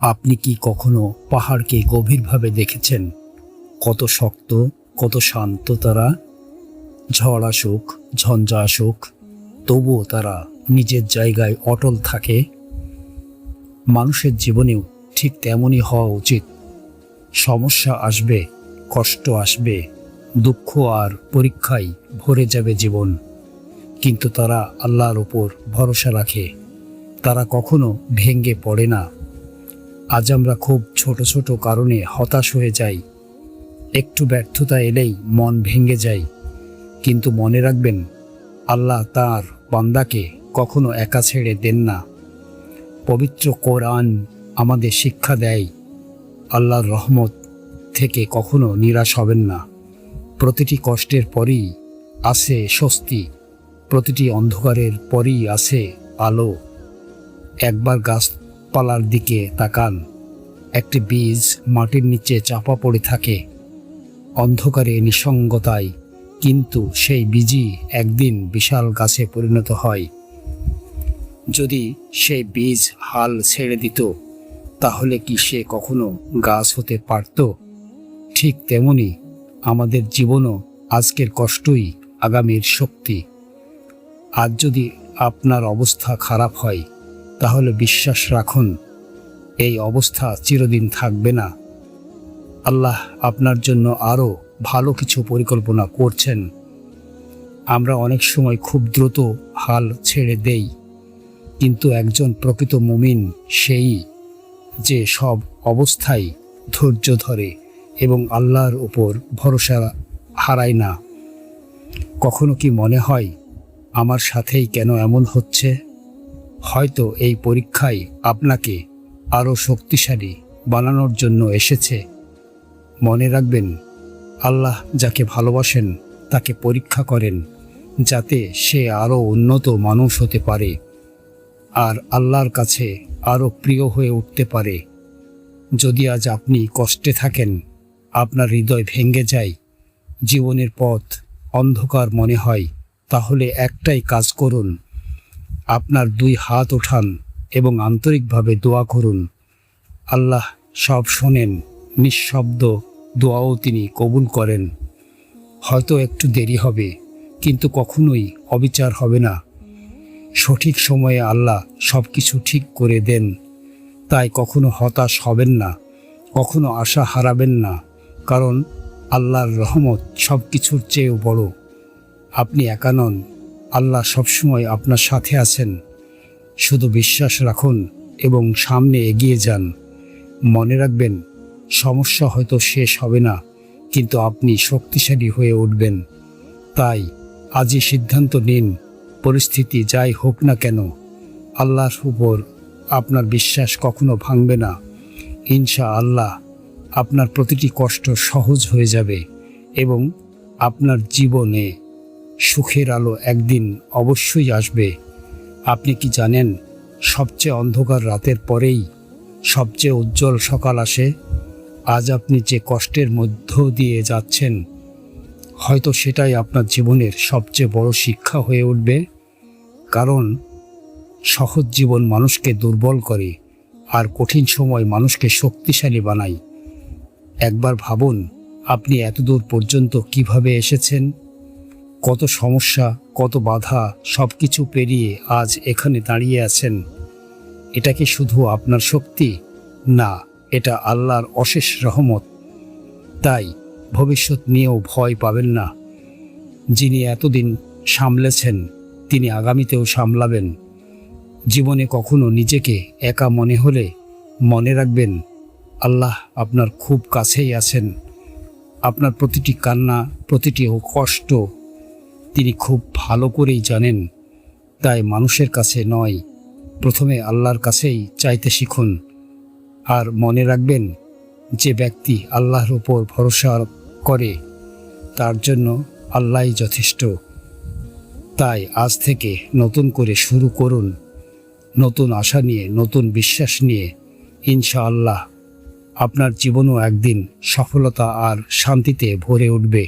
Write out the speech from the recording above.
আপনি কি কখনো পাহাড়কে গভীরভাবে দেখেছেন? কত শক্ত, কত শান্ত তারা। ঝড় আসুক, ঝঞ্ঝা আসুক, তবুও তারা নিজের জায়গায় অটল থাকে। মানুষের জীবনেও ঠিক তেমনই হওয়া উচিত। সমস্যা আসবে, কষ্ট আসবে, দুঃখ আর পরীক্ষায় ভরে যাবে জীবন, কিন্তু তারা আল্লাহর ওপর ভরসা রাখে। তারা কখনো ভেঙে পড়ে না। আজ আমরা খুব ছোট ছোট কারণে হতাশ হয়ে যাই। একটু ব্যর্থতা এলেই মন ভেঙে যায়। কিন্তু মনে রাখবেন, আল্লাহ তার বান্দাকে কখনো একা ছেড়ে দেন না। পবিত্র কোরআন আমাদের শিক্ষা দেয়, আল্লাহর রহমত থেকে কখনো নিরাশ হবেন না। প্রতিটি কষ্টের পরই আছে স্বস্তি, প্রতিটি অন্ধকারের পরই আছে আলো। একবার গাছপালার দিকে তাকান, একটি বীজ মাটির নিচে চাপা পড়ে থাকে অন্ধকারে, নিঃসঙ্গতায়, কিন্তু সেই বীজই একদিন বিশাল গাছে পরিণত হয়। যদি সেই বীজ হাল ছেড়ে দিত, তাহলে কি সে কখনো গাছ হতে পারত? ঠিক তেমনি আমাদের জীবনও আজকের কষ্টই আগামীর শক্তি। আজ যদি আপনার অবস্থা খারাপ হয়, তাহলে বিশ্বাস রাখুন, এই অবস্থা চিরদিন থাকবে না। আল্লাহ আপনার জন্য আরও ভালো কিছু পরিকল্পনা করছেন। আমরা অনেক সময় খুব দ্রুত হাল ছেড়ে দেই, কিন্তু একজন প্রকৃত মুমিন সেই যে সব অবস্থায় ধৈর্য ধরে এবং আল্লাহর উপর ভরসা হারায় না। কখনো কি মনে হয়, আমার সাথেই কেন এমন হচ্ছে? হয়তো এই পরীক্ষায় আপনাকে আরও শক্তিশালী বানানোর জন্য এসেছে। মনে রাখবেন, আল্লাহ যাকে ভালোবাসেন তাকে পরীক্ষা করেন, যাতে সে আরও উন্নত মানুষ হতে পারে আর আল্লাহর কাছে আরও প্রিয় হয়ে উঠতে পারে। যদি আজ আপনি কষ্টে থাকেন, আপনার হৃদয় ভেঙে যায়, জীবনের পথ অন্ধকার মনে হয়, তাহলে একটাই কাজ করুন, আপনার দুই হাত ওঠান এবং আন্তরিকভাবে দোয়া করুন। আল্লাহ সব শোনেন, নিঃশব্দ দোয়াও তিনি কবুল করেন। হয়তো একটু দেরি হবে, কিন্তু কখনোই অবিচার হবে না। সঠিক সময়ে আল্লাহ সব কিছু ঠিক করে দেন। তাই কখনো হতাশ হবেন না, কখনো আশা হারাবেন না, কারণ আল্লাহর রহমত সব কিছুর চেয়েও বড়। আপনি একা নন, আল্লাহ সবসময় আপনার সাথে আছেন। শুধু বিশ্বাস রাখুন এবং সামনে এগিয়ে যান। মনে রাখবেন, সমস্যা হয়তো শেষ হবে না, কিন্তু আপনি শক্তিশালী হয়ে উঠবেন। তাই আজই সিদ্ধান্ত নিন, পরিস্থিতি যাই হোক না কেন, আল্লাহর উপর আপনার বিশ্বাস কখনো ভাঙবে না। ইনশাআল্লাহ আপনার প্রতিটি কষ্ট সহজ হয়ে যাবে এবং আপনার জীবনে সুখের আলো একদিন অবশ্যই আসবে। আপনি কি জানেন, সবচেয়ে অন্ধকার রাতের পরেই সবচেয়ে উজ্জ্বল সকাল আসে? আজ আপনি যে কষ্টের মধ্য দিয়ে যাচ্ছেন, হয়তো সেটাই আপনার জীবনের সবচেয়ে বড় শিক্ষা হয়ে উঠবে। কারণ সহজ জীবন মানুষকে দুর্বল করে, আর কঠিন সময় মানুষকে শক্তিশালী বানায়। একবার ভাবুন, আপনি এতদূর পর্যন্ত কিভাবে এসেছেন। কত সমস্যা, কত বাধা, সব কিছু পেরিয়ে আজ এখানে দাঁড়িয়ে আছেন। এটা কি শুধু আপনার শক্তি? না, এটা আল্লাহর অশেষ রহমত। তাই ভবিষ্যৎ নিয়েও ভয় পাবেন না। যিনি এতদিন সামলেছেন, তিনি আগামীতেও সামলাবেন। জীবনে কখনো নিজেকে একা মনে হলে মনে রাখবেন, আল্লাহ আপনার খুব কাছেই আছেন। আপনার প্রতিটি কান্না, প্রতিটি কষ্ট তিনি খুব ভালো করেই জানেন। তাই মানুষের কাছে নয়, প্রথমে আল্লাহর কাছেই চাইতে শিখুন। আর মনে রাখবেন, যে ব্যক্তি আল্লাহর উপর ভরসা করে, তার জন্য আল্লাহই যথেষ্ট। তাই আজ থেকে নতুন করে শুরু করুন, নতুন আশা নিয়ে, নতুন বিশ্বাস নিয়ে। ইনশাআল্লাহ আপনার জীবনও একদিন সফলতা আর শান্তিতে ভরে উঠবে।